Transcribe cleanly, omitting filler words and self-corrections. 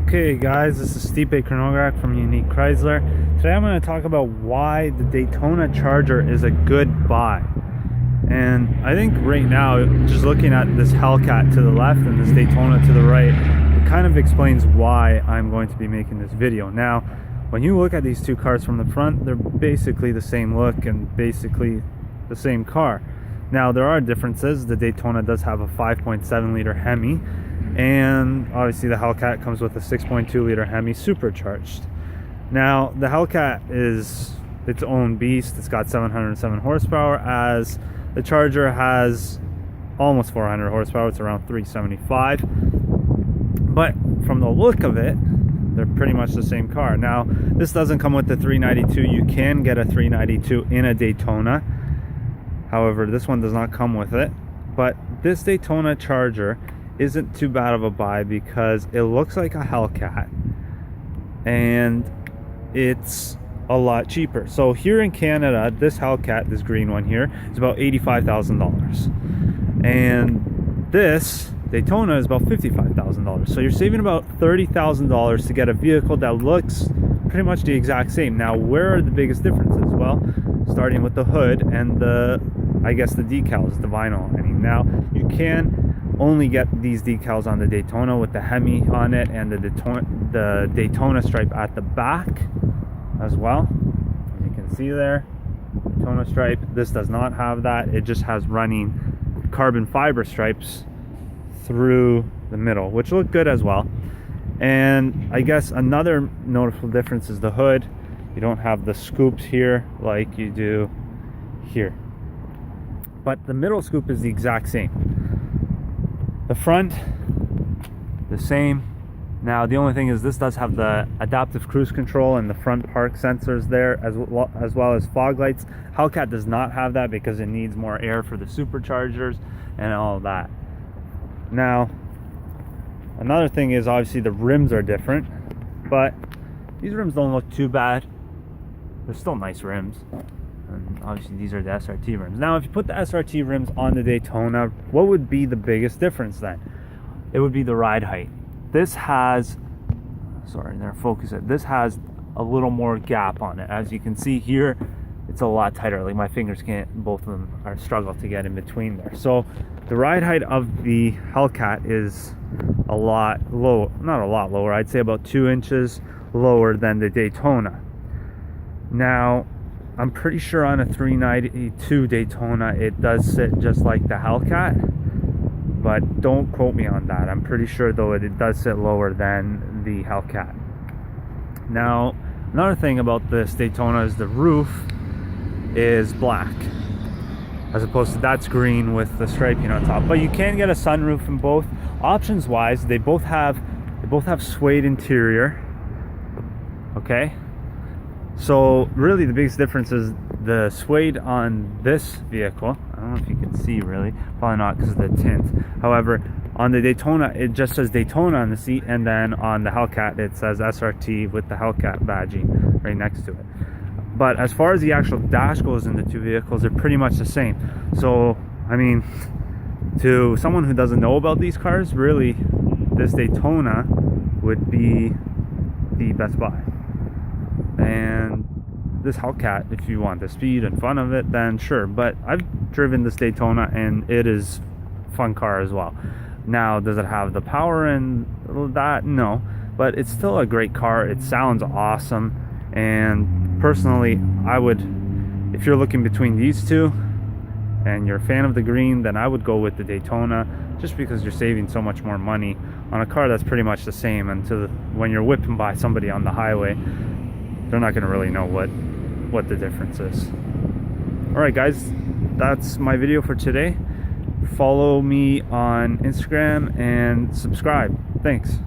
Okay guys, this is STIPE from Unique Chrysler. Today I'm going to talk about why the Daytona Charger is a good buy. And I think right now, just looking at this Hellcat to the left and this Daytona to the right, it kind of explains why I'm going to be making this video. Now, when you look at these two cars from the front, they're basically the same look and basically the same car. Now, there are differences. The Daytona does have a 5.7 liter Hemi, and obviously the Hellcat comes with a 6.2 liter Hemi supercharged. Now, the Hellcat is its own beast. It's got 707 horsepower, as the Charger has almost 400 horsepower. It's around 375. But from the look of it, they're pretty much the same car. Now, this doesn't come with the 392. You can get a 392 in a Daytona. However, this one does not come with it. But this Daytona Charger isn't too bad of a buy because it looks like a Hellcat and it's a lot cheaper. So here in Canada, this Hellcat, this green one here, is about $85,000, and this Daytona is about $55,000. So you're saving about $30,000 to get a vehicle that looks pretty much the exact same. Now, where are the biggest differences? Well, starting with the hood and the decals, the vinyl. Now you can only get these decals on the Daytona with the Hemi on it and the Daytona stripe at the back as well. As you can see there, Daytona stripe. This does not have that. It just has running carbon fiber stripes through the middle, which look good as well. And I guess another noticeable difference is the hood. You don't have the scoops here like you do here, but the middle scoop is the exact same. The front, the same. Now, the only thing is this does have the adaptive cruise control and the front park sensors there, as well as fog lights. Hellcat does not have that because it needs more air for the superchargers and all of that. Now, another thing is obviously the rims are different, but these rims don't look too bad. They're still nice rims. And obviously these are the SRT rims. Now, if you put the SRT rims on the Daytona, what would be the biggest difference then? It would be the ride height. This has, this has a little more gap on it. As you can see here, it's a lot tighter. Like my fingers can't, both of them are struggle to get in between there. So the ride height of the Hellcat is a lot low, not a lot lower, I'd say about 2 inches lower than the Daytona. Now, I'm pretty sure on a 392 Daytona it does sit just like the Hellcat, but don't quote me on that. I'm pretty sure though it does sit lower than the Hellcat. Now, another thing about this Daytona is the roof is black, as opposed to that's green with the striping on top. But you can get a sunroof in both. Options wise, they both have suede interior. Okay, so really the biggest difference is the suede on this vehicle. I don't know if you can see, really, probably not because of the tint. However, on the Daytona it just says Daytona on the seat, and then on the Hellcat it says SRT with the Hellcat badging right next to it. But as far as the actual dash goes in the two vehicles, they're pretty much the same. So I mean, to someone who doesn't know about these cars, really this Daytona would be the best buy. And this Hellcat, if you want the speed and fun of it, then sure. But I've driven this Daytona and it is a fun car as well. Now, does it have the power and that? No, but it's still a great car. It sounds awesome. And personally, I would, if you're looking between these two and you're a fan of the green, then I would go with the Daytona, just because you're saving so much more money on a car that's pretty much the same. Until when you're whipping by somebody on the highway, they're not going to really know what the difference is. All right, guys, that's my video for today. Follow me on Instagram and subscribe. Thanks.